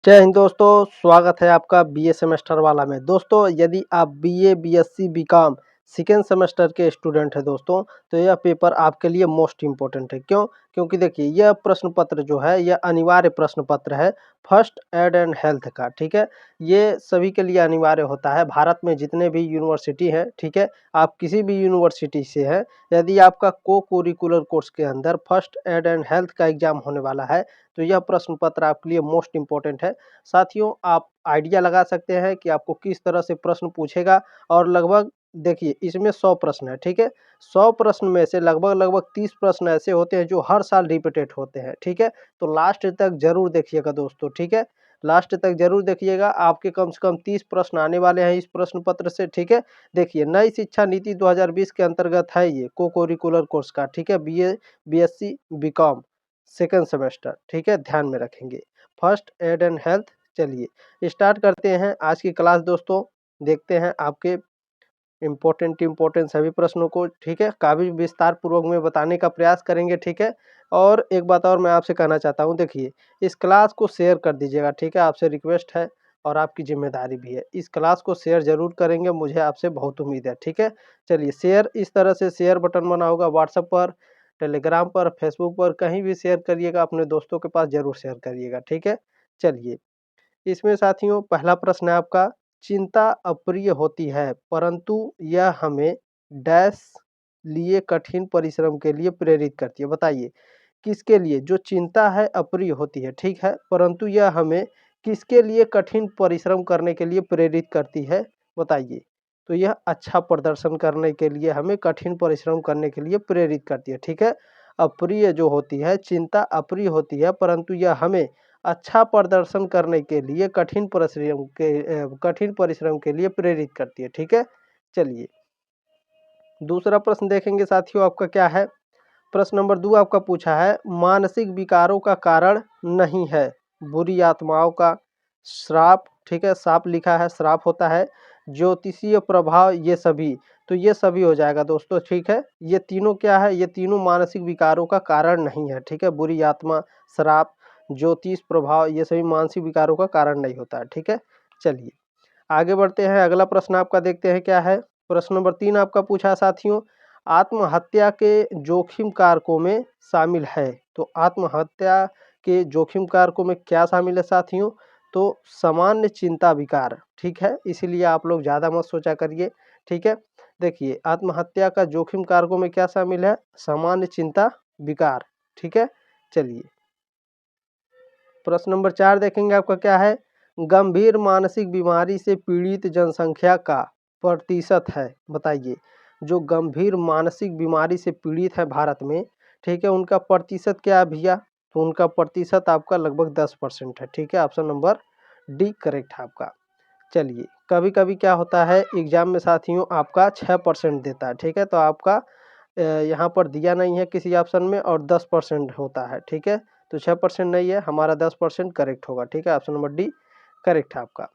जय हिंद दोस्तों, स्वागत है आपका बीए सेमेस्टर वाला में। दोस्तों यदि आप BA, BSc, BCom second semester के स्टूडेंट हैं दोस्तों, तो यह पेपर आपके लिए मोस्ट इम्पोर्टेंट है। क्यों? क्योंकि देखिए यह प्रश्न पत्र जो है यह अनिवार्य प्रश्न पत्र है फर्स्ट एड एंड हेल्थ का। ठीक है, ये सभी के लिए अनिवार्य होता है। भारत में जितने भी यूनिवर्सिटी हैं, ठीक है, आप किसी भी यूनिवर्सिटी से हैं, यदि आपका को करिकुलर कोर्स के अंदर फर्स्ट एड एंड हेल्थ का एग्जाम होने वाला है तो यह प्रश्न पत्र आपके लिए मोस्ट इम्पोर्टेंट है। साथियों आप आइडिया लगा सकते हैं कि आपको किस तरह से प्रश्न पूछेगा। और लगभग देखिए इसमें 100 प्रश्न है। ठीक है, 100 प्रश्न में से लगभग 30 प्रश्न ऐसे होते हैं जो हर साल रिपीटेड होते हैं। ठीक है, तो लास्ट तक जरूर देखिएगा दोस्तों। ठीक है, लास्ट तक जरूर देखिएगा, आपके कम से कम 30 प्रश्न आने वाले हैं इस प्रश्न पत्र से। ठीक है, देखिए नई शिक्षा नीति 2020 के अंतर्गत है ये को करिकुलर कोर्स का। ठीक है, BA, BSc, BCom second semester. ठीक है, ध्यान में रखेंगे फर्स्ट एड एंड हेल्थ। चलिए स्टार्ट करते हैं आज की क्लास दोस्तों। देखते हैं आपके इम्पोर्टेंट सभी प्रश्नों को। ठीक है, काफ़ी विस्तार पूर्वक में बताने का प्रयास करेंगे। ठीक है, और एक बात और मैं आपसे कहना चाहता हूँ, देखिए इस क्लास को शेयर कर दीजिएगा। ठीक है, आपसे रिक्वेस्ट है और आपकी जिम्मेदारी भी है, इस क्लास को शेयर जरूर करेंगे, मुझे आपसे बहुत उम्मीद है। ठीक है, चलिए शेयर इस तरह से शेयर बटन बना होगा व्हाट्सएप पर, टेलीग्राम पर, फेसबुक पर, कहीं भी शेयर करिएगा, अपने दोस्तों के पास जरूर शेयर करिएगा। ठीक है, चलिए इसमें साथियों पहला प्रश्न है आपका, चिंता अप्रिय होती है परंतु यह हमें डैश लिए कठिन परिश्रम के लिए प्रेरित करती है। बताइए किसके लिए जो चिंता है अप्रिय होती है, ठीक है, परंतु यह हमें किसके लिए कठिन परिश्रम करने के लिए प्रेरित करती है? बताइए। तो यह अच्छा प्रदर्शन करने के लिए हमें कठिन परिश्रम करने के लिए प्रेरित करती है। ठीक है, अप्रिय जो होती है, चिंता अप्रिय होती है परंतु यह हमें अच्छा प्रदर्शन करने के लिए कठिन परिश्रम के लिए प्रेरित करती है। ठीक है, चलिए दूसरा प्रश्न देखेंगे साथियों, आपका क्या है? प्रश्न नंबर 2 आपका पूछा है, मानसिक विकारों का कारण नहीं है बुरी आत्माओं का श्राप। ठीक है, श्राप लिखा है, श्राप होता है, ज्योतिषीय प्रभाव, ये सभी। तो ये सभी हो जाएगा दोस्तों। ठीक है, ये तीनों क्या है? ये तीनों मानसिक विकारों का कारण नहीं है। ठीक है, बुरी आत्मा, श्राप, ज्योतिष प्रभाव, ये सभी मानसिक विकारों का कारण नहीं होता है। ठीक है, चलिए आगे बढ़ते हैं। अगला प्रश्न आपका देखते हैं क्या है। प्रश्न नंबर 3 आपका पूछा साथियों, आत्महत्या के जोखिम कारकों में शामिल है। तो आत्महत्या के जोखिम कारकों में क्या शामिल है साथियों? तो सामान्य चिंता विकार। ठीक है, इसीलिए आप लोग ज़्यादा मत सोचा करिए। ठीक है, देखिए आत्महत्या का जोखिम कारकों में क्या शामिल है? सामान्य चिंता विकार। ठीक है, चलिए प्रश्न नंबर 4 देखेंगे, आपका क्या है? गंभीर मानसिक बीमारी से पीड़ित जनसंख्या का प्रतिशत है। बताइए जो गंभीर मानसिक बीमारी से पीड़ित है भारत में, ठीक है, उनका प्रतिशत क्या है भैया? तो उनका प्रतिशत आपका लगभग 10% है। ठीक है, ऑप्शन नंबर डी करेक्ट है आपका। चलिए कभी कभी क्या होता है एग्जाम में साथियों, आपका 6% देता है। ठीक है, तो आपका यहाँ पर दिया नहीं है किसी ऑप्शन में, और 10% होता है। ठीक है, तो 6% नहीं है, हमारा 10% करेक्ट होगा। ठीक है, ऑप्शन नंबर डी करेक्ट है आपका।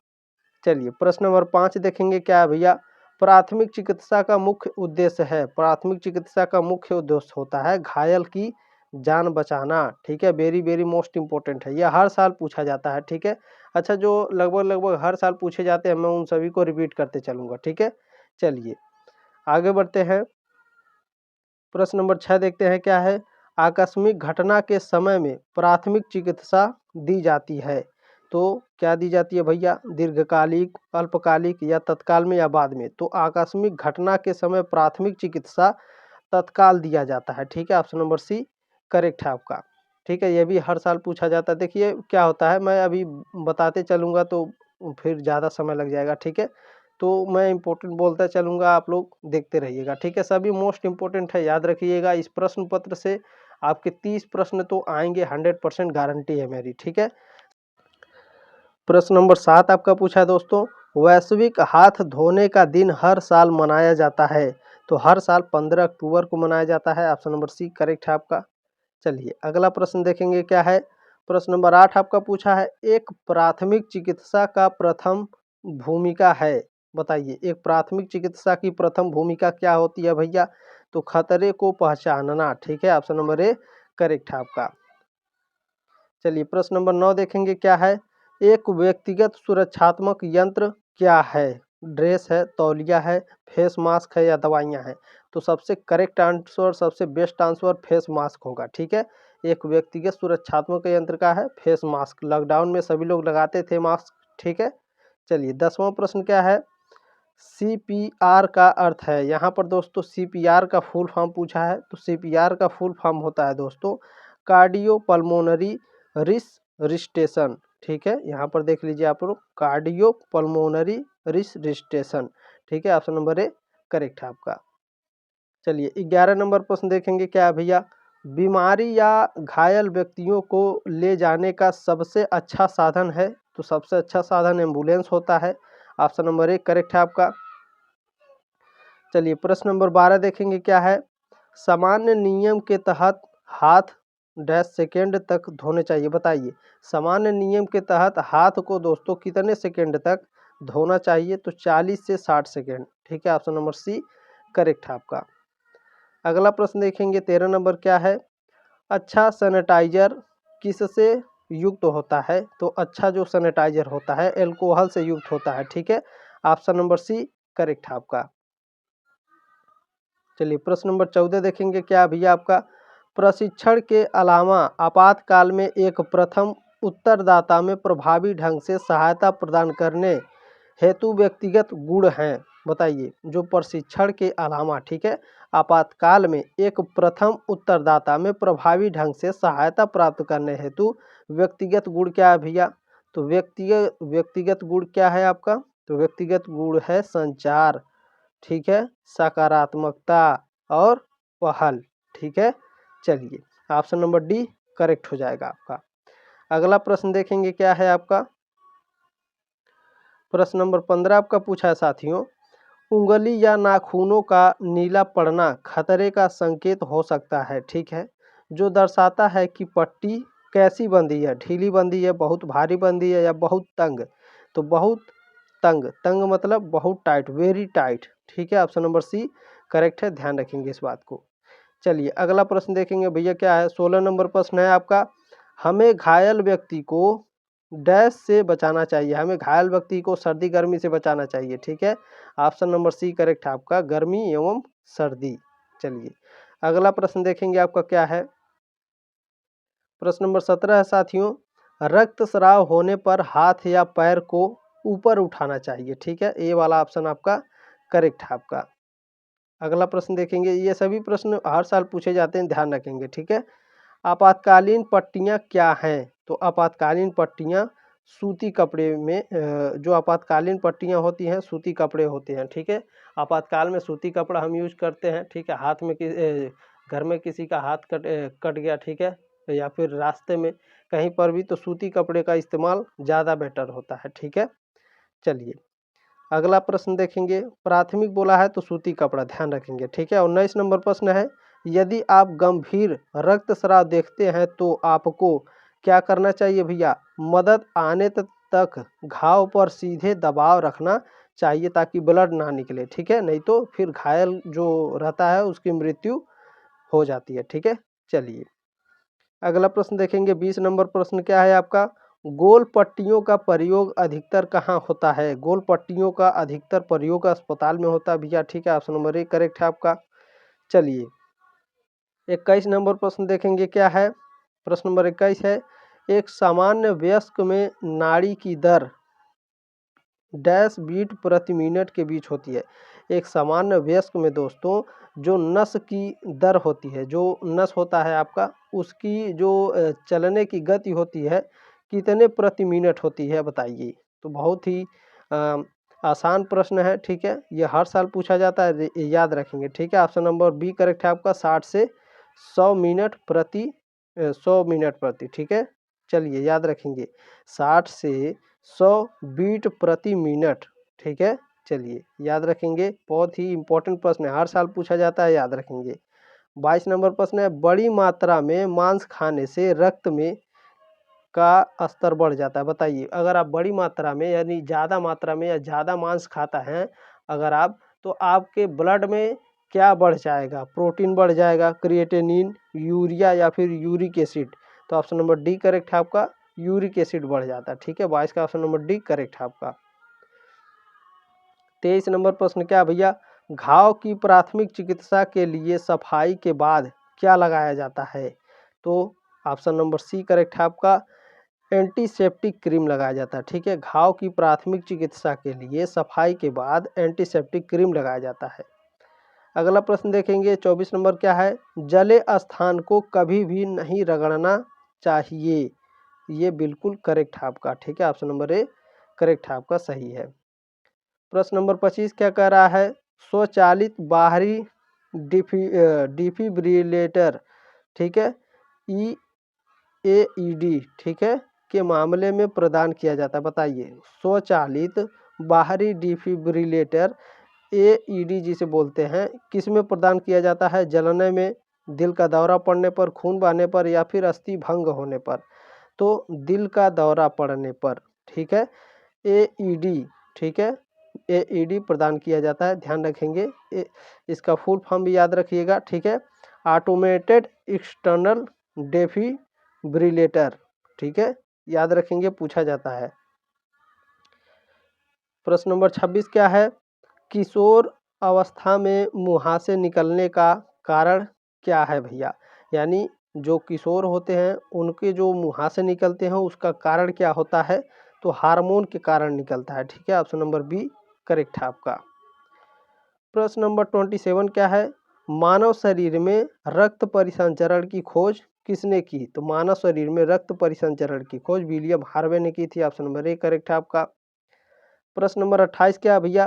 चलिए प्रश्न नंबर 5 देखेंगे, क्या है भैया? प्राथमिक चिकित्सा का मुख्य उद्देश्य है, प्राथमिक चिकित्सा का मुख्य उद्देश्य होता है घायल की जान बचाना। ठीक है, वेरी वेरी मोस्ट इंपॉर्टेंट है, यह हर साल पूछा जाता है। ठीक है, अच्छा जो लगभग हर साल पूछे जाते हैं मैं उन सभी को रिपीट करते चलूंगा। ठीक है, चलिए आगे बढ़ते हैं। प्रश्न नंबर 6 देखते हैं क्या है? आकस्मिक घटना के समय में प्राथमिक चिकित्सा दी जाती है। तो क्या दी जाती है भैया? दीर्घकालिक, अल्पकालिक, या तत्काल में, या बाद में? तो आकस्मिक घटना के समय प्राथमिक चिकित्सा तत्काल दिया जाता है। ठीक है, ऑप्शन नंबर सी करेक्ट है आपका। ठीक है, ये भी हर साल पूछा जाता है। देखिए क्या होता है, मैं अभी बताते चलूँगा तो फिर ज़्यादा समय लग जाएगा। ठीक है, तो मैं इम्पोर्टेंट बोलता चलूँगा, आप लोग देखते रहिएगा। ठीक है, सभी मोस्ट इम्पोर्टेंट है, याद रखिएगा। इस प्रश्न पत्र से आपके 30 प्रश्न तो आएंगे, 100% गारंटी है मेरी। ठीक है, प्रश्न नंबर 7 आपका पूछा है दोस्तों, वैश्विक हाथ धोने का दिन हर साल मनाया जाता है। तो हर साल 15 अक्टूबर को मनाया जाता है, ऑप्शन नंबर सी करेक्ट है आपका। चलिए अगला प्रश्न देखेंगे क्या है। प्रश्न नंबर 8 आपका पूछा है, एक प्राथमिक चिकित्सा का प्रथम भूमिका है। बताइए एक प्राथमिक चिकित्सा की प्रथम भूमिका क्या होती है भैया? तो खतरे को पहचानना। ठीक है, ऑप्शन नंबर ए करेक्ट है आपका। चलिए प्रश्न नंबर 9 देखेंगे क्या है। एक व्यक्तिगत सुरक्षात्मक यंत्र क्या है? ड्रेस है, तौलिया है, फेस मास्क है या दवाइयाँ हैं? तो सबसे करेक्ट आंसर, सबसे बेस्ट आंसर फेस मास्क होगा, ठीक है। एक व्यक्तिगत सुरक्षात्मक यंत्र का है फेस मास्क। लॉकडाउन में सभी लोग लगाते थे मास्क, ठीक है। चलिए 10वां प्रश्न क्या है? सीपीआर का अर्थ है, यहाँ पर दोस्तों सीपीआर का फुल फॉर्म पूछा है, तो सीपीआर का फुल फॉर्म होता है दोस्तों कार्डियो पल्मोनरी रिस्टेशन, ठीक है। यहाँ पर देख लीजिए आप लोग, कार्डियो पल्मोनरी रिस्टेशन, ठीक है। ऑप्शन नंबर ए करेक्ट है आपका। चलिए 11 नंबर प्रश्न देखेंगे, क्या है भैया? बीमारी या घायल व्यक्तियों को ले जाने का सबसे अच्छा साधन है, तो सबसे अच्छा साधन एम्बुलेंस होता है। ऑप्शन नंबर ए करेक्ट है आपका। चलिए प्रश्न नंबर 12 देखेंगे, क्या है? सामान्य नियम के तहत हाथ डैश सेकेंड तक धोने चाहिए, बताइए। सामान्य नियम के तहत हाथ को दोस्तों कितने सेकेंड तक धोना चाहिए? तो 40 से 60 सेकेंड, ठीक है। ऑप्शन नंबर सी करेक्ट है आपका। अगला प्रश्न देखेंगे 13 नंबर, क्या है? अच्छा सैनिटाइजर किससे युक्त होता है? तो अच्छा जो सैनिटाइजर होता है एल्कोहल से युक्त होता है, ठीक है। ऑप्शन नंबर सी करेक्ट है आपका। चलिए प्रश्न नंबर 14 देखेंगे, क्या भैया आपका? प्रशिक्षण के अलावा आपातकाल में एक प्रथम उत्तरदाता में प्रभावी ढंग से सहायता प्रदान करने हेतु व्यक्तिगत गुण हैं, बताइए। जो प्रशिक्षण के अलावा, ठीक है, आपातकाल में एक प्रथम उत्तरदाता में प्रभावी ढंग से सहायता प्राप्त करने हेतु व्यक्तिगत गुण क्या है भैया? तो व्यक्तिगत गुण क्या है आपका? तो व्यक्तिगत गुण है संचार, ठीक है, सकारात्मकता और पहल, ठीक है। चलिए ऑप्शन नंबर डी करेक्ट हो जाएगा आपका। अगला प्रश्न देखेंगे, क्या है आपका? प्रश्न नंबर 15 आपका पूछा है साथियों, उंगली या नाखूनों का नीला पड़ना खतरे का संकेत हो सकता है, ठीक है, जो दर्शाता है कि पट्टी कैसी बंधी है, ढीली बंधी है, बहुत भारी बंधी है या बहुत तंग। तो बहुत तंग, तंग मतलब बहुत टाइट, वेरी टाइट, ठीक है। ऑप्शन नंबर सी करेक्ट है, ध्यान रखेंगे इस बात को। चलिए अगला प्रश्न देखेंगे भैया, क्या है? 16 नंबर प्रश्न है आपका, हमें घायल व्यक्ति को डैश से बचाना चाहिए, हमें घायल व्यक्ति को सर्दी गर्मी से बचाना चाहिए, ठीक है। ऑप्शन नंबर सी करेक्ट है आपका, गर्मी एवं सर्दी। चलिए अगला प्रश्न देखेंगे आपका, क्या है? प्रश्न नंबर 17 है साथियों, रक्तस्राव होने पर हाथ या पैर को ऊपर उठाना चाहिए, ठीक है। ए वाला ऑप्शन आपका करेक्ट है आपका। अगला प्रश्न देखेंगे, ये सभी प्रश्न हर साल पूछे जाते हैं, ध्यान रखेंगे, ठीक है। आपातकालीन पट्टियाँ क्या हैं? तो आपातकालीन पट्टियाँ सूती कपड़े में जो आपातकालीन पट्टियाँ होती हैं सूती कपड़े होते हैं, ठीक है। आपातकाल में सूती कपड़ा हम यूज करते हैं, ठीक है। हाथ में घर में किसी का हाथ कट गया, ठीक है, या फिर रास्ते में कहीं पर भी, तो सूती कपड़े का इस्तेमाल ज़्यादा बेटर होता है, ठीक है। चलिए अगला प्रश्न देखेंगे, प्राथमिक बोला है तो सूती कपड़ा, ध्यान रखेंगे, ठीक है। 19 नंबर प्रश्न है, यदि आप गंभीर रक्तस्राव देखते हैं तो आपको क्या करना चाहिए भैया? मदद आने तक घाव पर सीधे दबाव रखना चाहिए ताकि ब्लड ना निकले, ठीक है, नहीं तो फिर घायल जो रहता है उसकी मृत्यु हो जाती है, ठीक है। चलिए अगला प्रश्न देखेंगे, 20 नंबर प्रश्न क्या है आपका? गोल पट्टियों का प्रयोग अधिकतर कहाँ होता है? गोल पट्टियों का अधिकतर प्रयोग अस्पताल में होता है भैया, ठीक है। ऑप्शन नंबर ए करेक्ट है आपका। चलिए 21 नंबर प्रश्न देखेंगे, क्या है? प्रश्न नंबर 21 है, एक सामान्य वयस्क में नाड़ी की दर डैश बीट प्रति मिनट के बीच होती है। एक सामान्य वयस्क में दोस्तों जो नस की दर होती है, जो नस होता है आपका, उसकी जो चलने की गति होती है कितने प्रति मिनट होती है, बताइए। तो बहुत ही आसान प्रश्न है, ठीक है, ये हर साल पूछा जाता है, याद रखेंगे, ठीक है। ऑप्शन नंबर बी करेक्ट है आपका, 60 से 100 मिनट प्रति 100 मिनट प्रति, ठीक है। चलिए याद रखेंगे 60 से 100 बीट प्रति मिनट, ठीक है। चलिए याद रखेंगे, बहुत ही इंपॉर्टेंट प्रश्न है, हर साल पूछा जाता है, याद रखेंगे। 22 नंबर प्रश्न है, बड़ी मात्रा में मांस खाने से रक्त में का स्तर बढ़ जाता है, बताइए। अगर आप बड़ी मात्रा में यानी ज़्यादा मात्रा में या ज़्यादा मांस खाता हैं अगर आप, तो आपके ब्लड में क्या बढ़ जाएगा? प्रोटीन बढ़ जाएगा, क्रिएटिनिन, यूरिया या फिर यूरिक एसिड। तो ऑप्शन नंबर डी करेक्ट है आपका, यूरिक एसिड बढ़ जाता है। ठीक है, 22 का ऑप्शन नंबर डी करेक्ट है आपका। 23 नंबर प्रश्न क्या भैया, घाव की प्राथमिक चिकित्सा के लिए सफाई के बाद क्या लगाया जाता है? तो ऑप्शन नंबर सी करेक्ट है आपका, एंटीसेप्टिक क्रीम लगाया जाता है। ठीक है, घाव की प्राथमिक चिकित्सा के लिए सफाई के बाद एंटीसेप्टिक क्रीम लगाया जाता है। अगला प्रश्न देखेंगे 24 नंबर क्या है, जले स्थान को कभी भी नहीं रगड़ना चाहिए। ये बिल्कुल करेक्ट है आपका। ठीक है, ऑप्शन नंबर ए करेक्ट है आपका, सही है। प्रश्न नंबर 25 क्या कह रहा है, स्वचालित बाहरी डिफिब्रिलेटर, ठीक है, EAED, ठीक है, के मामले में प्रदान किया जाता है। बताइए, स्वचालित बाहरी डिफिब्रिलेटर AED जिसे बोलते हैं, किस में प्रदान किया जाता है? जलने में, दिल का दौरा पड़ने पर, खून बहने पर, या फिर अस्थि भंग होने पर? तो दिल का दौरा पड़ने पर। ठीक है, AED, ठीक है, AED प्रदान किया जाता है, ध्यान रखेंगे। इसका फुल फॉर्म भी याद रखिएगा। ठीक है, ऑटोमेटेड एक्सटर्नल डेफिब्रिलेटर। ठीक है, याद रखेंगे, पूछा जाता है। प्रश्न नंबर 26 क्या है, किशोर अवस्था में मुहासे निकलने का कारण क्या है भैया? यानी जो किशोर होते हैं उनके जो मुहासे निकलते हैं उसका कारण क्या होता है? तो हार्मोन के कारण निकलता है। ठीक है, ऑप्शन नंबर बी करेक्ट है आपका। प्रश्न नंबर 27 क्या है, मानव शरीर में रक्त परिसंचरण की खोज किसने की? तो मानव शरीर में रक्त परिसंचरण की खोज विलियम हार्वे ने की थी। ऑप्शन नंबर ए करेक्ट है आपका। प्रश्न नंबर 28 क्या है भैया,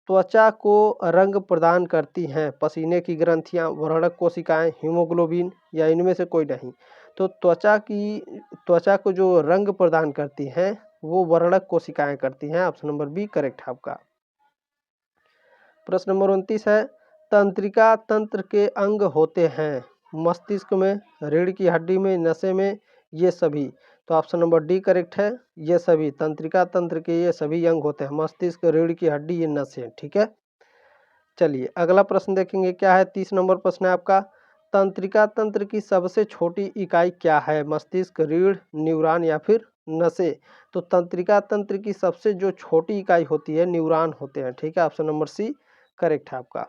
त्वचा को रंग प्रदान करती हैं पसीने की ग्रंथियां, वर्णक कोशिकाएं, हीमोग्लोबिन, या इनमें से कोई नहीं? तो त्वचा को जो रंग प्रदान करती हैं वो वर्णक कोशिकाएं करती हैं। ऑप्शन नंबर बी करेक्ट है आपका। प्रश्न नंबर 29 है, तंत्रिका तंत्र के अंग होते हैं मस्तिष्क में, रीढ़ की हड्डी में, नसें में, ये सभी? तो ऑप्शन नंबर डी करेक्ट है, ये सभी तंत्रिका तंत्र के ये सभी अंग होते हैं, मस्तिष्क, रीढ़ की हड्डी, ये नसें। ठीक है, चलिए अगला प्रश्न देखेंगे क्या है, 30 नंबर प्रश्न है आपका, तंत्रिका तंत्र की सबसे छोटी इकाई क्या है? मस्तिष्क, रीढ़, न्यूरॉन, या फिर नसें? तो तंत्रिका तंत्र की सबसे जो छोटी इकाई होती है न्यूरॉन होते हैं। ठीक है, ऑप्शन नंबर सी करेक्ट है आपका।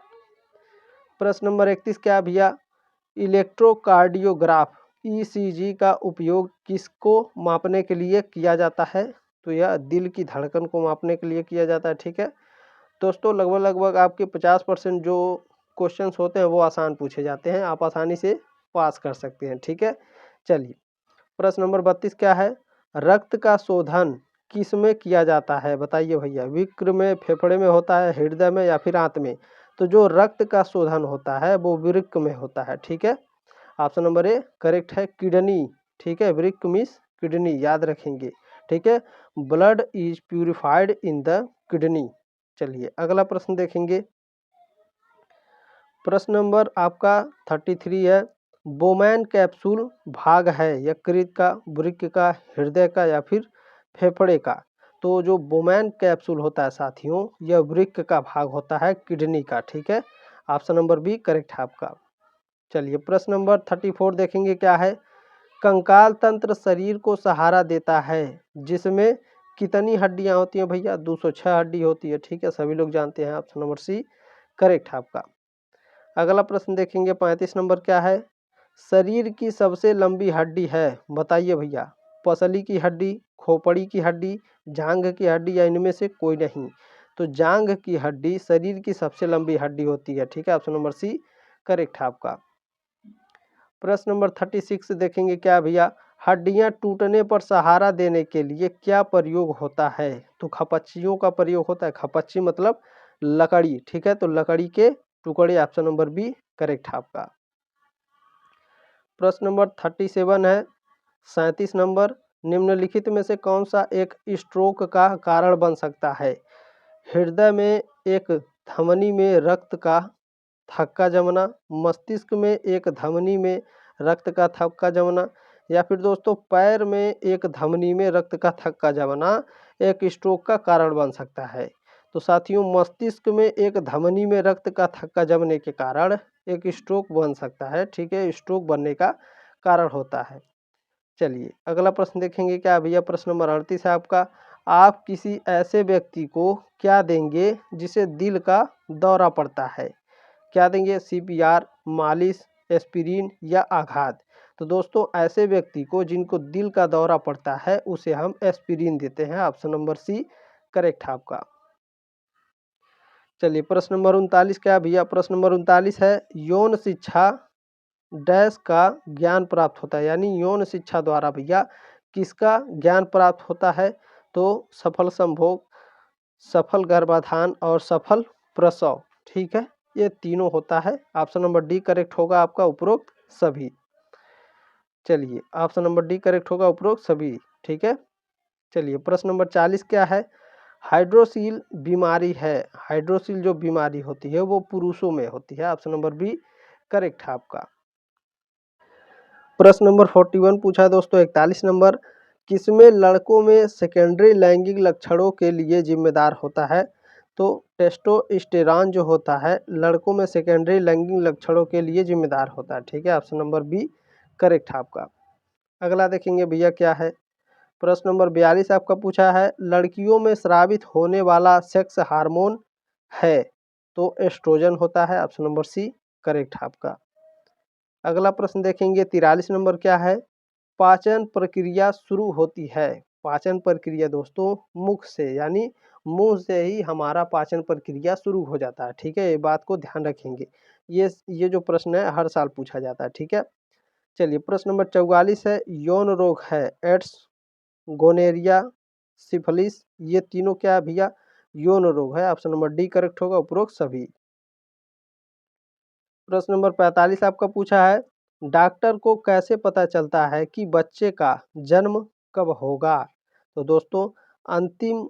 प्रश्न नंबर 31 क्या है भैया, इलेक्ट्रोकार्डियोग्राफ ECG का उपयोग किसको मापने के लिए किया जाता है? तो यह दिल की धड़कन को मापने के लिए किया जाता है। ठीक है दोस्तों, लगभग आपके 50% जो क्वेश्चंस होते हैं वो आसान पूछे जाते हैं, आप आसानी से पास कर सकते हैं। ठीक है, चलिए प्रश्न नंबर 32 क्या है, रक्त का शोधन किस में किया जाता है? बताइए भैया, वृक्क में, फेफड़े में होता है, हृदय में, या फिर आंत में? तो जो रक्त का शोधन होता है वो वृक्क में होता है। ठीक है, ऑप्शन नंबर ए करेक्ट है, किडनी। ठीक है, वृक्क मीन्स किडनी, याद रखेंगे। ठीक है, blood is purified in the kidney. चलिए अगला प्रश्न देखेंगे, प्रश्न नंबर आपका 33 है, बोमैन कैप्सूल भाग है यकृत का, वृक्क का, हृदय का, या फिर फेफड़े का? तो जो बोमैन कैप्सूल होता है साथियों, यह वृक्क का भाग होता है, किडनी का। ठीक है, ऑप्शन नंबर बी करेक्ट है आपका। चलिए प्रश्न नंबर 34 देखेंगे क्या है, कंकाल तंत्र शरीर को सहारा देता है जिसमें कितनी हड्डियां होती हैं भैया? 206 हड्डी होती है। ठीक है, सभी लोग जानते हैं, ऑप्शन नंबर सी करेक्ट है आपका। अगला प्रश्न देखेंगे 35 नंबर क्या है, शरीर की सबसे लंबी हड्डी है? बताइए भैया, पसली की हड्डी, खोपड़ी की हड्डी, जांघ की हड्डी, या इनमें से कोई नहीं? तो जांघ की हड्डी शरीर की सबसे लंबी हड्डी होती है। ठीक है, ऑप्शन नंबर सी करेक्ट है आपका। प्रश्न नंबर 36 देखेंगे क्या भैया, हड्डियां टूटने पर सहारा देने के लिए क्या प्रयोग होता है? तो खपच्चियों का प्रयोग होता है, खपच्ची मतलब लकड़ी। ठीक है, तो लकड़ी के टुकड़े, ऑप्शन नंबर बी करेक्ट है आपका। प्रश्न नंबर 37 है, 37 नंबर, निम्नलिखित में से कौन सा एक स्ट्रोक का कारण बन सकता है? हृदय में एक धमनी में रक्त का थक्का जमना, मस्तिष्क में एक धमनी में रक्त का थक्का जमना, या फिर दोस्तों पैर में एक धमनी में रक्त का थक्का जमना एक स्ट्रोक का कारण बन सकता है? तो साथियों, मस्तिष्क में एक धमनी में रक्त का थक्का जमने के कारण एक स्ट्रोक बन सकता है। ठीक है, स्ट्रोक बनने का कारण होता है। चलिए अगला प्रश्न देखेंगे क्या भैया, प्रश्न नंबर 38 है आपका। आप किसी ऐसे व्यक्ति को क्या देंगे जिसे दिल का दौरा पड़ता है? क्या देंगे? सीपीआर, मालिश, एस्पिरिन या आघात? तो दोस्तों ऐसे व्यक्ति को जिनको दिल का दौरा पड़ता है उसे हम एस्पिरिन देते हैं। ऑप्शन नंबर सी करेक्ट है आपका। चलिए प्रश्न नंबर 39 क्या भैया, प्रश्न नंबर 39 है यौन शिक्षा डैश का ज्ञान प्राप्त होता है, यानी यौन शिक्षा द्वारा भैया किसका ज्ञान प्राप्त होता है? तो सफल संभोग, सफल गर्भाधान और सफल प्रसव। ठीक है, ये तीनों होता है। ऑप्शन नंबर डी करेक्ट होगा आपका, उपरोक्त सभी। चलिए ऑप्शन नंबर डी करेक्ट होगा, उपरोक्त सभी। ठीक है, चलिए प्रश्न नंबर 40 क्या है? हाइड्रोसील बीमारी है, हाइड्रोसील जो बीमारी होती है वो पुरुषों में होती है। ऑप्शन नंबर बी करेक्ट है आपका। प्रश्न नंबर 41 पूछा है दोस्तों 41 नंबर, किसमें लड़कों में सेकेंडरी लैंगिक लक्षणों के लिए जिम्मेदार होता है? तो टेस्टोस्टेरॉन जो होता है लड़कों में सेकेंडरी लैंगिक लक्षणों के लिए जिम्मेदार होता है। ठीक है, ऑप्शन नंबर बी करेक्ट है आपका। अगला देखेंगे भैया क्या है, प्रश्न नंबर 42 आपका पूछा है लड़कियों में स्रावित होने वाला सेक्स हार्मोन है? तो एस्ट्रोजन होता है। ऑप्शन नंबर सी करेक्ट है आपका। अगला प्रश्न देखेंगे 43 नंबर क्या है? पाचन प्रक्रिया शुरू होती है, पाचन प्रक्रिया दोस्तों मुख से, यानी मुंह से ही हमारा पाचन प्रक्रिया शुरू हो जाता है। ठीक है, ये बात को ध्यान रखेंगे, ये जो प्रश्न है हर साल पूछा जाता है। ठीक है, चलिए प्रश्न नंबर 44 है यौन रोग है, एड्स, गोनेरिया, सिफिलिस, ये तीनों क्या है भैया? यौन रोग है। ऑप्शन नंबर डी करेक्ट होगा, उपरोक्त सभी। प्रश्न नंबर 45 आपका पूछा है डॉक्टर को कैसे पता चलता है कि बच्चे का जन्म कब होगा? तो दोस्तों अंतिम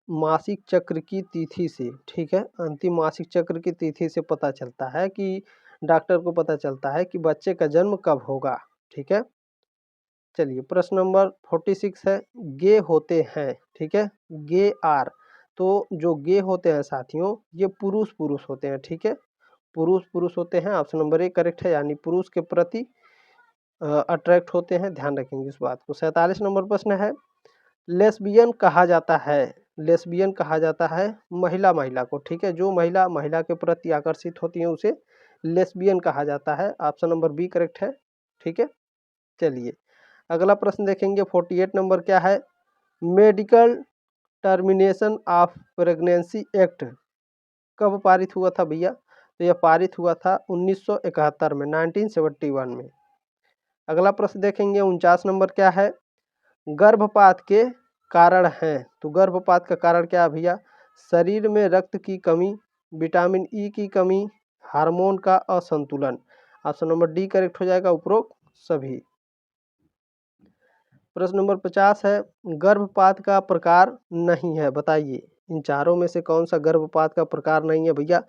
मासिक चक्र की तिथि से। ठीक है, अंतिम मासिक चक्र की तिथि से पता चलता है कि डॉक्टर को पता चलता है कि बच्चे का जन्म कब होगा। ठीक है, चलिए प्रश्न नंबर 46 है गे होते हैं। ठीक है, गे आर, तो जो गे होते हैं साथियों ये पुरुष पुरुष होते हैं। ठीक है, पुरुष पुरुष होते हैं। ऑप्शन नंबर ए करेक्ट है, यानी पुरुष के प्रति अट्रैक्ट होते हैं, ध्यान रखेंगे इस बात को। 47 नंबर प्रश्न है लेस्बियन कहा जाता है, लेस्बियन कहा जाता है महिला महिला को। ठीक है, जो महिला महिला के प्रति आकर्षित होती है उसे लेस्बियन कहा जाता है। ऑप्शन नंबर बी करेक्ट है। ठीक है, चलिए अगला प्रश्न देखेंगे 48 नंबर क्या है? Medical termination of pregnancy act कब पारित हुआ था भैया? तो यह पारित हुआ था 1971 में, 1971 में। अगला प्रश्न देखेंगे 49 नंबर क्या है? गर्भपात के कारण हैं, तो गर्भपात का कारण क्या है भैया? शरीर में रक्त की कमी, विटामिन ई की कमी, हार्मोन का असंतुलन। ऑप्शन नंबर डी करेक्ट हो जाएगा, उपरोक्त सभी। प्रश्न नंबर 50 है गर्भपात का प्रकार नहीं है, बताइए इन चारों में से कौन सा गर्भपात का प्रकार नहीं है भैया?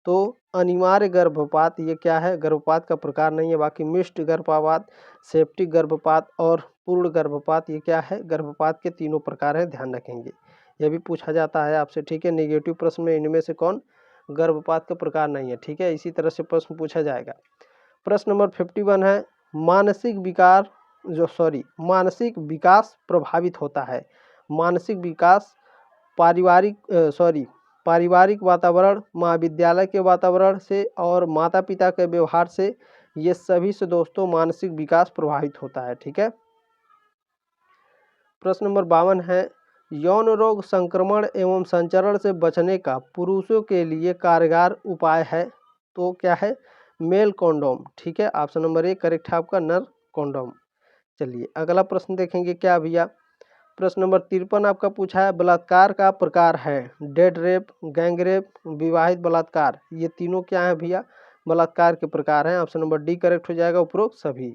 तो अनिवार्य गर्भपात ये क्या है? गर्भपात का प्रकार नहीं है। बाकी मिश्र गर्भपात, सेप्टिक गर्भपात और पूर्ण गर्भपात ये क्या है? गर्भपात के तीनों प्रकार हैं, ध्यान रखेंगे, यह भी पूछा जाता है आपसे। ठीक है, नेगेटिव प्रश्न में इनमें से कौन गर्भपात का प्रकार नहीं है? ठीक है, इसी तरह से प्रश्न पूछा जाएगा। प्रश्न नंबर 51 है मानसिक विकास प्रभावित होता है। मानसिक विकास पारिवारिक वातावरण, महाविद्यालय के वातावरण से और माता पिता के व्यवहार से, ये सभी से दोस्तों मानसिक विकास प्रभावित होता है। ठीक है, प्रश्न नंबर 52 है यौन रोग संक्रमण एवं संचरण से बचने का पुरुषों के लिए कारगर उपाय है? तो क्या है? Male condom. ठीक है, ऑप्शन नंबर ए करेक्ट है आपका, नर कॉन्डोम। चलिए अगला प्रश्न देखेंगे क्या भैया? प्रश्न नंबर 53 आपका पूछा है बलात्कार का प्रकार है, डेड रेप, गैंग रेप, विवाहित बलात्कार, ये तीनों क्या है भैया? बलात्कार के प्रकार हैं। ऑप्शन नंबर डी करेक्ट हो जाएगा, उपरोक्त सभी।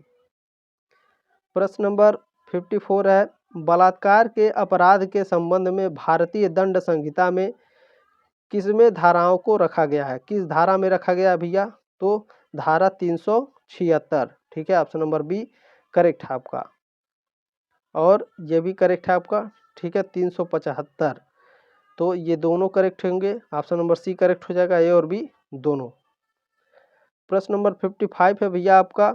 प्रश्न नंबर 54 है बलात्कार के अपराध के संबंध में भारतीय दंड संहिता में किसमें धाराओं को रखा गया है? किस धारा में रखा गया है भैया? तो धारा 376। ठीक है, ऑप्शन नंबर बी करेक्ट है आपका, और ये भी करेक्ट है आपका। ठीक है, 375, तो ये दोनों करेक्ट होंगे। ऑप्शन नंबर सी करेक्ट हो जाएगा, ए और बी दोनों। प्रश्न नंबर 55 है भैया आपका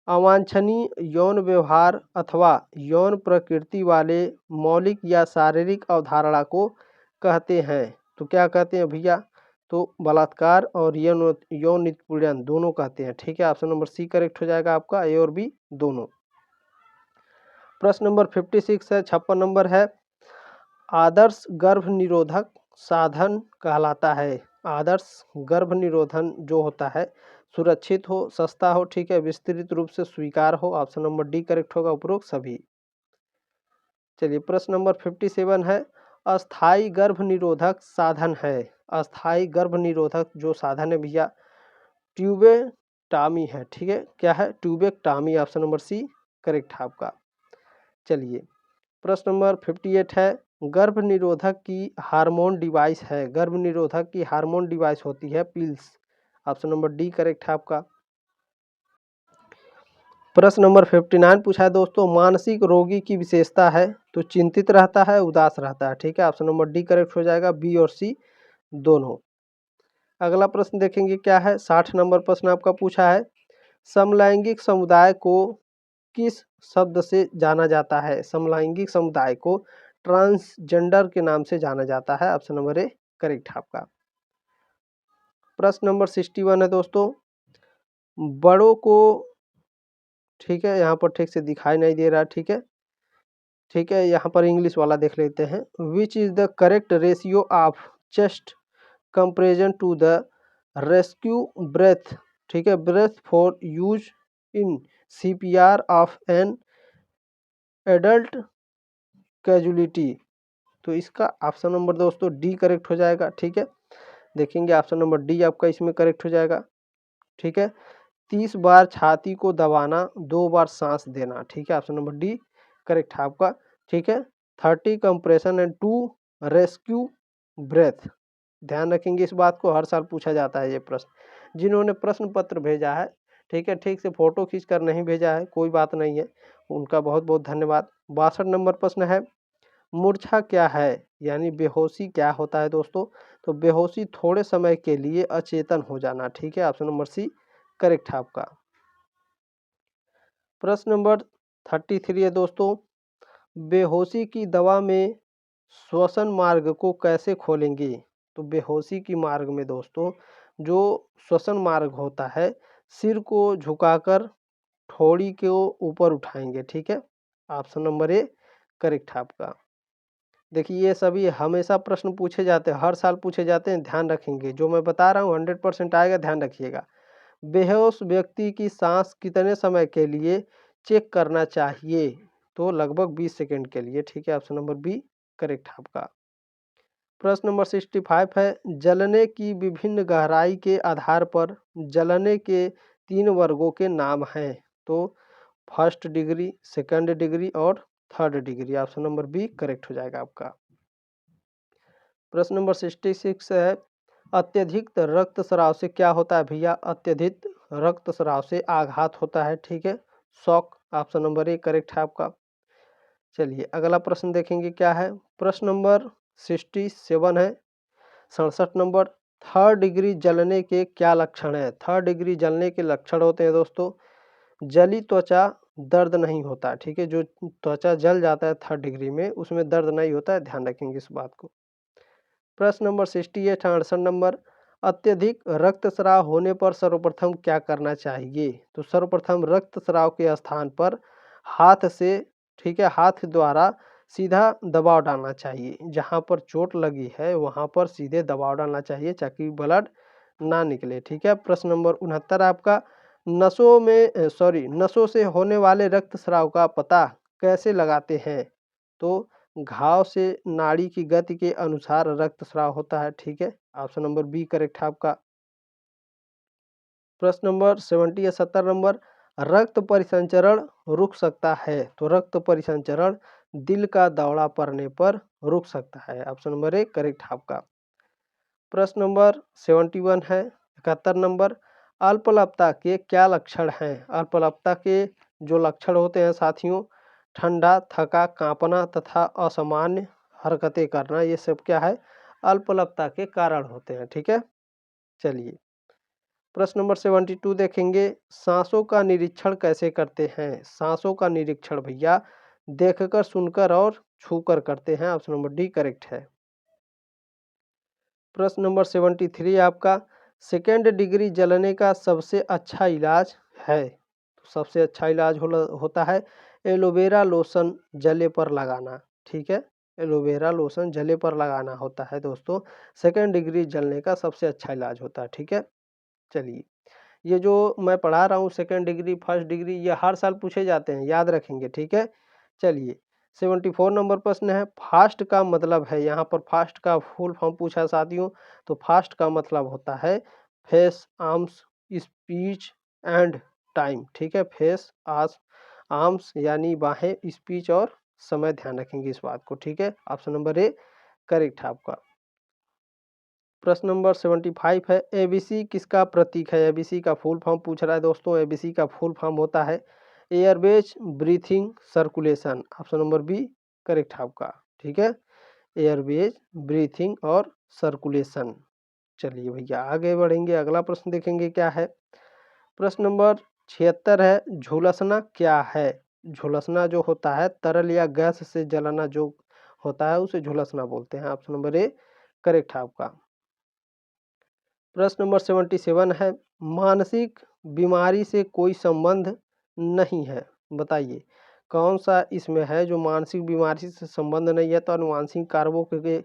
अवांछनीय यौन व्यवहार अथवा यौन प्रकृति वाले मौलिक या शारीरिक अवधारणा को कहते हैं। तो क्या कहते हैं भैया? तो बलात्कार और यौन यौन उत्पीड़न दोनों कहते हैं। ठीक है, ऑप्शन नंबर सी करेक्ट हो जाएगा आपका, ए और बी दोनों। प्रश्न नंबर 56 है, 56 नंबर है, आदर्श गर्भ निरोधक साधन कहलाता है। आदर्श गर्भ निरोधन जो होता है सुरक्षित हो, सस्ता हो, ठीक है, विस्तृत रूप से स्वीकार हो। ऑप्शन नंबर डी करेक्ट होगा, उपरोक्त सभी। चलिए प्रश्न नंबर 57 है, अस्थाई गर्भ निरोधक साधन है। अस्थाई गर्भ निरोधक जो साधन है भैया ट्यूबेक्टामी है। ठीक है, क्या है? ट्यूबेक्टामी। ऑप्शन नंबर सी करेक्ट है आपका। चलिए प्रश्न नंबर 58 है, गर्भ निरोधक की हार्मोन डिवाइस है। गर्भ निरोधक की हार्मोन डिवाइस होती है pills. Option number D correct है आपका। प्रश्न नंबर 59 पूछा है दोस्तों, मानसिक रोगी की विशेषता है तो चिंतित रहता है, उदास रहता है। ठीक है, ऑप्शन नंबर डी करेक्ट हो जाएगा, बी और सी दोनों। अगला प्रश्न देखेंगे क्या है, 60 नंबर प्रश्न आपका पूछा है, समलैंगिक समुदाय को किस शब्द से जाना जाता है? समलैंगिक समुदाय को ट्रांसजेंडर के नाम से जाना जाता है। ऑप्शन नंबर ए करेक्ट है आपका। प्रश्न नंबर 61 है दोस्तों, बड़ों को, ठीक है, यहाँ पर ठीक से दिखाई नहीं दे रहा। ठीक है, ठीक है, यहाँ पर इंग्लिश वाला देख लेते हैं। Which is the correct ratio of chest comparison to the rescue breath? ठीक है, breath for use in CPR of an adult casualty. तो इसका ऑप्शन नंबर दोस्तों डी करेक्ट हो जाएगा। ठीक है, देखेंगे ऑप्शन नंबर डी आपका इसमें करेक्ट हो जाएगा। ठीक है, 30 बार छाती को दबाना, 2 बार सांस देना। ठीक है, ऑप्शन नंबर डी करेक्ट है आपका। ठीक है, 30 कंप्रेशन एंड 2 रेस्क्यू ब्रेथ। ध्यान रखेंगे इस बात को, हर साल पूछा जाता है ये प्रश्न। जिन्होंने प्रश्न पत्र भेजा है, ठीक है, ठीक से फोटो खींचकर नहीं भेजा है, कोई बात नहीं है, उनका बहुत बहुत धन्यवाद। 62 नंबर प्रश्न है, मूर्छा क्या है, यानी बेहोशी क्या होता है दोस्तों? तो बेहोशी थोड़े समय के लिए अचेतन हो जाना। ठीक है, ऑप्शन नंबर सी करेक्ट है आपका। प्रश्न नंबर 33 है दोस्तों, बेहोशी की दवा में श्वसन मार्ग को कैसे खोलेंगे? तो बेहोशी की मार्ग में दोस्तों जो श्वसन मार्ग होता है, सिर को झुकाकर ठोड़ी के ऊपर उठाएंगे। ठीक है, ऑप्शन नंबर ए करेक्ट है आपका। देखिए ये सभी हमेशा प्रश्न पूछे जाते हैं, हर साल पूछे जाते हैं, ध्यान रखेंगे। जो मैं बता रहा हूँ 100% आएगा, ध्यान रखिएगा। बेहोश व्यक्ति की सांस कितने समय के लिए चेक करना चाहिए? तो लगभग 20 सेकंड के लिए। ठीक है, ऑप्शन नंबर बी करेक्ट है आपका। प्रश्न नंबर 65 है, जलने की विभिन्न गहराई के आधार पर जलने के 3 वर्गों के नाम हैं। तो फर्स्ट डिग्री, सेकंड डिग्री और third degree. Option number B correct हो जाएगा आपका। प्रश्न नंबर 66 है, अत्यधिक रक्तस्राव से क्या होता है भैया? अत्यधिक रक्तस्राव से आघात होता है। ठीक है, shock. Option number A correct है आपका। चलिए अगला प्रश्न देखेंगे क्या है, प्रश्न नंबर 67 है, 67 नंबर, थर्ड डिग्री जलने के क्या लक्षण है? थर्ड डिग्री जलने के लक्षण होते हैं दोस्तों, जली त्वचा, दर्द नहीं होता। ठीक है, जो त्वचा जल जाता है थर्ड डिग्री में, उसमें दर्द नहीं होता है, ध्यान रखेंगे इस बात को। प्रश्न नंबर 68 68 नंबर, अत्यधिक रक्तस्राव होने पर सर्वप्रथम क्या करना चाहिए? तो सर्वप्रथम रक्तस्राव के स्थान पर हाथ से, ठीक है, हाथ द्वारा सीधा दबाव डालना चाहिए। जहां पर चोट लगी है वहां पर सीधे दबाव डालना चाहिए ताकि ब्लड ना निकले। ठीक है, प्रश्न नंबर 69 आपका, नसों से होने वाले रक्तस्राव का पता कैसे लगाते हैं? तो घाव से नाड़ी की गति के अनुसार रक्तस्राव होता है। ठीक है, ऑप्शन नंबर बी करेक्ट है आपका। प्रश्न नंबर 70 या 70 नंबर, रक्त परिसंचरण रुक सकता है। तो रक्त परिसंचरण दिल का दौरा पड़ने पर रुक सकता है। ऑप्शन नंबर ए करेक्ट है आपका। प्रश्न नंबर 71 है, 71 नंबर, अल्पलता के क्या लक्षण हैं? अल्पलता के जो लक्षण होते हैं साथियों, ठंडा, थका, कांपना तथा असामान्य हरकतें करना, ये सब क्या है? अल्पलता के कारण होते हैं। ठीक है, चलिए प्रश्न नंबर 72 देखेंगे, सांसों का निरीक्षण कैसे करते हैं? सांसों का निरीक्षण भैया देखकर, सुनकर और छूकर करते हैं। ऑप्शन नंबर डी करेक्ट है। प्रश्न नंबर 73 आपका, सेकेंड डिग्री जलने का सबसे अच्छा इलाज है? तो सबसे अच्छा इलाज होता है एलोवेरा लोशन जले पर लगाना। ठीक है, एलोवेरा लोशन जले पर लगाना होता है दोस्तों, सेकेंड डिग्री जलने का सबसे अच्छा इलाज होता है। ठीक है, चलिए, ये जो मैं पढ़ा रहा हूँ सेकेंड डिग्री, फर्स्ट डिग्री, ये हर साल पूछे जाते हैं, याद रखेंगे। ठीक है, चलिए 74 नंबर प्रश्न है, फास्ट का मतलब है, यहाँ पर फास्ट का फुल फॉर्म पूछा साथियों। तो फास्ट का मतलब होता है face, arms, speech and time. ठीक है, फेस, आर्म्स यानी बाहें, स्पीच और समय, ध्यान रखेंगे इस बात को। ठीक है, ऑप्शन नंबर ए करेक्ट है आपका। प्रश्न नंबर 75 है, एबीसी किसका प्रतीक है? एबीसी का फुल फॉर्म पूछ रहा है दोस्तों। एबीसी का फुल फॉर्म होता है airways breathing circulation. Option number B correct है आपका। ठीक है, एयरवेज ब्रीथिंग और सर्कुलेशन। चलिए भैया आगे बढ़ेंगे, अगला प्रश्न देखेंगे क्या है। प्रश्न नंबर 76 है, झुलसना क्या है? झुलसना जो होता है तरल या गैस से जलना जो होता है उसे झुलसना बोलते हैं। ऑप्शन नंबर ए करेक्ट है आपका। प्रश्न नंबर 77 है, मानसिक बीमारी से कोई संबंध नहीं है, बताइए कौन सा इसमें है जो मानसिक बीमारी से संबंध नहीं है? तो अनुवांशिक कारकों के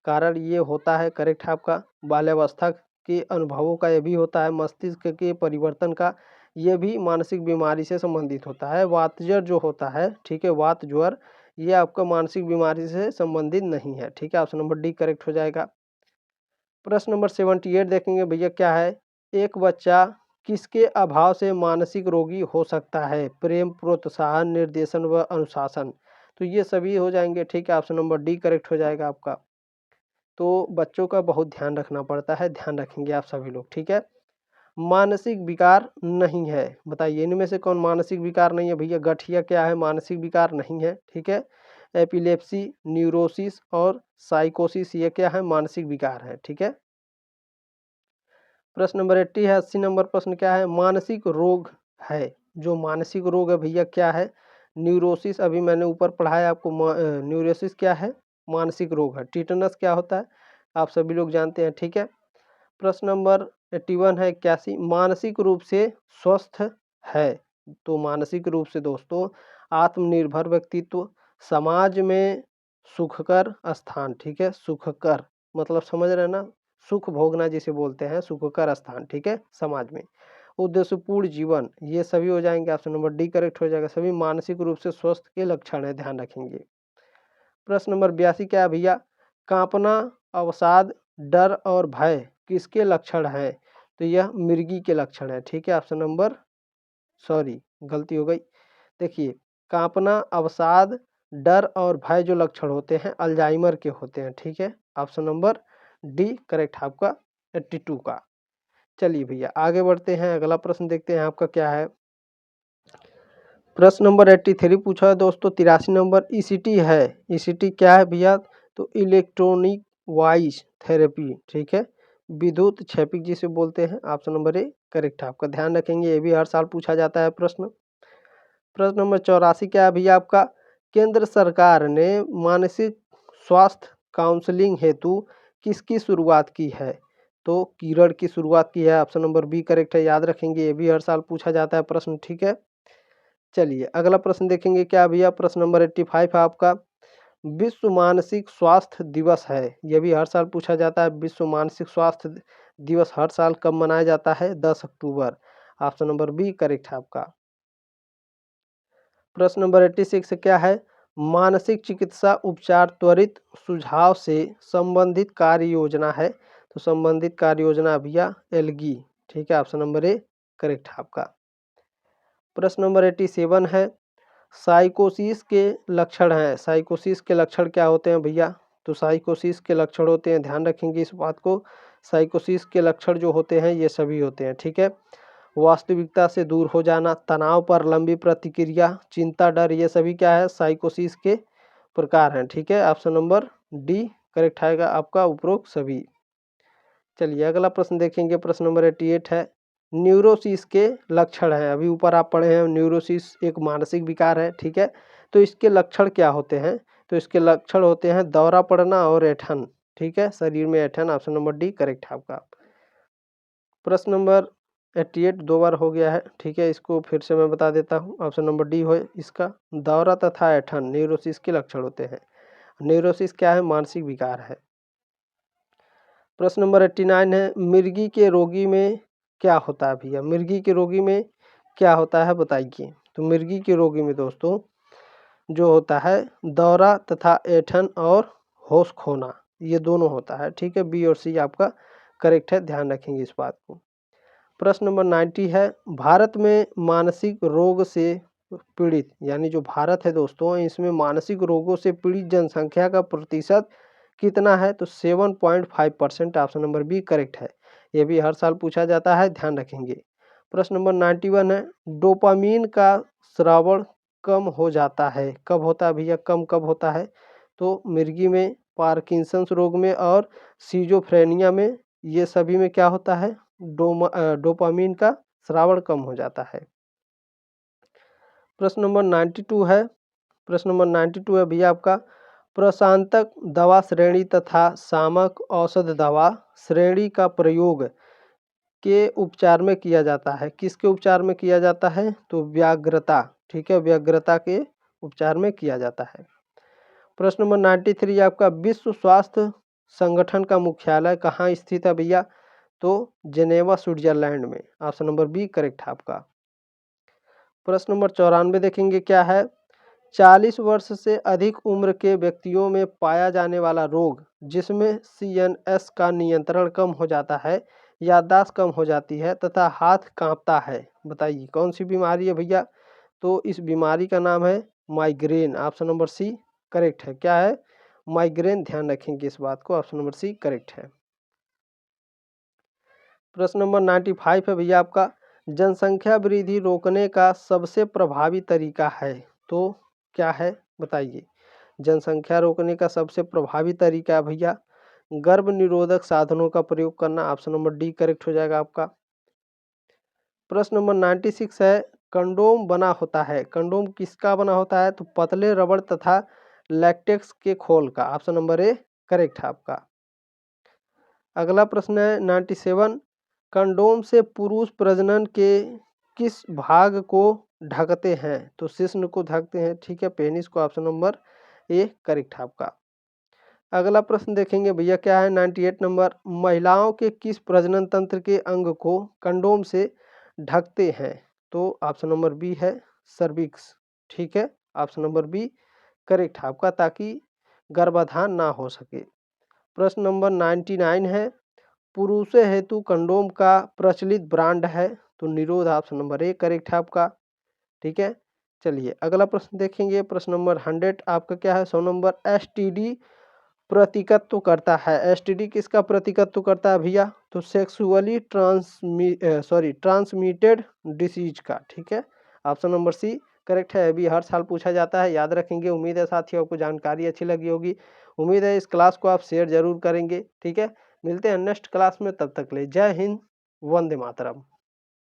कारण ये होता है। करेक्ट है आपका। बाल्यावस्था के अनुभवों का ये भी होता है। मस्तिष्क के परिवर्तन का ये भी मानसिक बीमारी से संबंधित होता है। वातज्वर जो होता है, ठीक है, वात ज्वर, ये आपका मानसिक बीमारी से संबंधित नहीं है। ठीक है, ऑप्शन नंबर डी करेक्ट हो जाएगा। प्रश्न नंबर 78 देखेंगे भैया क्या है, एक बच्चा किसके अभाव से मानसिक रोगी हो सकता है? प्रेम, प्रोत्साहन, निर्देशन व अनुशासन। तो ये सभी हो जाएंगे। ठीक है, ऑप्शन नंबर डी करेक्ट हो जाएगा आपका। तो बच्चों का बहुत ध्यान रखना पड़ता है, ध्यान रखेंगे आप सभी लोग। ठीक है, मानसिक विकार नहीं है, बताइए इनमें से कौन मानसिक विकार नहीं है? भैया गठिया क्या है? मानसिक विकार नहीं है। ठीक है, एपिलेप्सी, न्यूरोसिस और साइकोसिस ये क्या है? मानसिक विकार है। ठीक है, प्रश्न नंबर 80 है, 80 नंबर प्रश्न क्या है, मानसिक रोग है? जो मानसिक रोग है भैया क्या है? न्यूरोसिस, अभी मैंने ऊपर पढ़ाया आपको। न्यूरोसिस क्या है? मानसिक रोग है। टिटनस क्या होता है? आप सभी लोग जानते हैं। ठीक है, प्रश्न नंबर 81 है, 81 मानसिक रूप से स्वस्थ है? तो मानसिक रूप से दोस्तों आत्मनिर्भर व्यक्तित्व, समाज में सुखकर स्थान। ठीक है, सुखकर मतलब समझ रहे हैं ना, सुख भोगना जिसे बोलते हैं, सुखकर स्थान। ठीक है, समाज में उद्देश्यपूर्ण जीवन, ये सभी हो जाएंगे। ऑप्शन नंबर डी करेक्ट हो जाएगा। सभी मानसिक रूप से स्वस्थ के लक्षण है, ध्यान रखेंगे। प्रश्न नंबर 82 क्या है भैया, कांपना, अवसाद, डर और भय किसके लक्षण हैं? तो यह मिर्गी के लक्षण है। ठीक है, ऑप्शन नंबर, सॉरी गलती हो गई, देखिए कांपना, अवसाद, डर और भय जो लक्षण होते हैं अल्जाइमर के होते हैं। ठीक है, ऑप्शन नंबर डी करेक्ट है आपका 82 का। चलिए भैया आगे बढ़ते हैं, अगला प्रश्न देखते हैं आपका क्या है। प्रश्न नंबर 83 पूछा है दोस्तों। 83 नंबर ईसीटी है। ईसीटी क्या है भैया? तो इलेक्ट्रॉनिक वॉइस थेरेपी। ठीक है, विद्युत क्षैपिक जिसे बोलते हैं। ऑप्शन नंबर ए करेक्ट है आपका, ध्यान रखेंगे, ये भी हर साल पूछा जाता है प्रश्न। प्रश्न नंबर 84 क्या है भैया आपका, केंद्र सरकार ने मानसिक स्वास्थ्य काउंसलिंग हेतु किसकी शुरुआत की है? तो किरण की शुरुआत की है। ऑप्शन नंबर बी करेक्ट है, याद रखेंगे, ये भी हर साल पूछा जाता है प्रश्न। ठीक है, चलिए अगला प्रश्न देखेंगे क्या भैया। प्रश्न नंबर 85 है आपका, विश्व मानसिक स्वास्थ्य दिवस है, यह भी हर साल पूछा जाता है। विश्व मानसिक स्वास्थ्य दिवस हर साल कब मनाया जाता है? 10 अक्टूबर। ऑप्शन नंबर बी करेक्ट है आपका। प्रश्न नंबर 86 क्या है, मानसिक चिकित्सा उपचार त्वरित सुझाव से संबंधित कार्य योजना है? तो संबंधित कार्य योजना भैया एलगी। ठीक है, ऑप्शन नंबर ए करेक्ट है आपका। प्रश्न नंबर 87 है, साइकोसिस के लक्षण हैं। साइकोसिस के लक्षण क्या होते हैं भैया? तो साइकोसिस के लक्षण होते हैं, ध्यान रखेंगे इस बात को, साइकोसिस के लक्षण जो होते हैं ये सभी होते हैं। ठीक है, वास्तविकता से दूर हो जाना, तनाव पर लंबी प्रतिक्रिया, चिंता, डर, ये सभी क्या है? साइकोसिस के प्रकार हैं। ठीक है, ऑप्शन नंबर डी करेक्ट आएगा आपका, उपरोक्त सभी। चलिए अगला प्रश्न देखेंगे, प्रश्न नंबर 88 है, न्यूरोसिस के लक्षण हैं। अभी ऊपर आप पढ़े हैं न्यूरोसिस एक मानसिक विकार है, ठीक है। तो इसके लक्षण क्या होते हैं? तो इसके लक्षण होते हैं दौरा पड़ना और ऐंठन, ठीक है, शरीर में ऐंठन। ऑप्शन नंबर डी करेक्ट है आपका। प्रश्न नंबर 88 दो बार हो गया है, ठीक है, इसको फिर से मैं बता देता हूँ। ऑप्शन नंबर डी हो इसका। दौरा तथा ऐंठन न्यूरोसिस के लक्षण होते हैं। न्यूरोसिस क्या है? मानसिक विकार है। प्रश्न नंबर 89 है, मिर्गी के रोगी में क्या होता है भैया? मिर्गी के रोगी में क्या होता है बताइए। तो मिर्गी के रोगी में दोस्तों जो होता है दौरा तथा ऐंठन और होश खोना, ये दोनों होता है, ठीक है। बी और सी आपका करेक्ट है, ध्यान रखेंगे इस बात को। प्रश्न नंबर 90 है, भारत में मानसिक रोग से पीड़ित, यानी जो भारत है दोस्तों इसमें मानसिक रोगों से पीड़ित जनसंख्या का प्रतिशत कितना है? तो 7.5%। ऑप्शन नंबर बी करेक्ट है। ये भी हर साल पूछा जाता है, ध्यान रखेंगे। प्रश्न नंबर 91 है, डोपामीन का स्रावण कम हो जाता है, कब होता है भैया? कम कब होता है? तो मिर्गी में, पार्किंसंस रोग में और सिजोफ्रेनिया में, ये सभी में क्या होता है? डोपामीन का स्रावण कम हो जाता है। प्रश्न नंबर 92 है, प्रश्न नंबर 92 है भैया आपका, प्रशांतक दवा श्रेणी तथा सामक औषध दवा श्रेणी का प्रयोग के उपचार में किया जाता है। किसके उपचार में किया जाता है? तो व्याघ्रता, ठीक है, व्याघ्रता के उपचार में किया जाता है। प्रश्न नंबर 93 आपका, विश्व स्वास्थ्य संगठन का मुख्यालय कहाँ स्थित है भैया? तो जेनेवा स्विट्जरलैंड में। ऑप्शन नंबर बी करेक्ट है आपका। प्रश्न नंबर 94 देखेंगे क्या है, 40 वर्ष से अधिक उम्र के व्यक्तियों में पाया जाने वाला रोग जिसमें CNS का नियंत्रण कम हो जाता है, याददाश्त कम हो जाती है तथा हाथ कांपता है, बताइए कौन सी बीमारी है भैया? तो इस बीमारी का नाम है migraine. Option number C correct है। क्या है? माइग्रेन, ध्यान रखेंगे इस बात को। ऑप्शन नंबर सी करेक्ट है। प्रश्न नंबर 95 है भैया आपका, जनसंख्या वृद्धि रोकने का सबसे प्रभावी तरीका है, तो क्या है बताइए। जनसंख्या रोकने का सबसे प्रभावी तरीका है भैया गर्भ निरोधक साधनों का प्रयोग करना। ऑप्शन नंबर डी करेक्ट हो जाएगा आपका। प्रश्न नंबर 96 है, कंडोम बना होता है, कंडोम किसका बना होता है? तो पतले रबड़ तथा लैटेक्स के खोल का। ऑप्शन नंबर ए करेक्ट है आपका। अगला प्रश्न है 97, कंडोम से पुरुष प्रजनन के किस भाग को ढकते हैं? तो शिश्न को ढकते हैं, ठीक है, पेनिस को। ऑप्शन नंबर ए करेक्ट है आपका। अगला प्रश्न देखेंगे भैया क्या है 98 नंबर, महिलाओं के किस प्रजनन तंत्र के अंग को कंडोम से ढकते हैं? तो ऑप्शन नंबर बी है सर्विक्स, ठीक है, ऑप्शन नंबर बी करेक्ट है आपका, ताकि गर्भाधान ना हो सके। प्रश्न नंबर 99 है, पुरुषों हेतु कंडोम का प्रचलित ब्रांड है, तो निरोध। ऑप्शन नंबर ए करेक्ट है आपका, ठीक है। चलिए अगला प्रश्न देखेंगे, प्रश्न नंबर 100 आपका क्या है 100 नंबर, एसटीडी प्रतीकत्व करता है। एसटीडी किसका प्रतीकत्व करता है भैया? तो सेक्सुअली ट्रांसमिटेड डिसीज का, ठीक है, ऑप्शन नंबर सी करेक्ट है। अभी हर साल पूछा जाता है, याद रखेंगे। उम्मीद है साथियों आपको जानकारी अच्छी लगी होगी। उम्मीद है इस क्लास को आप शेयर जरूर करेंगे, ठीक है। मिलते हैं नेक्स्ट क्लास में, तब तक ले जय हिंद, वंदे मातरम।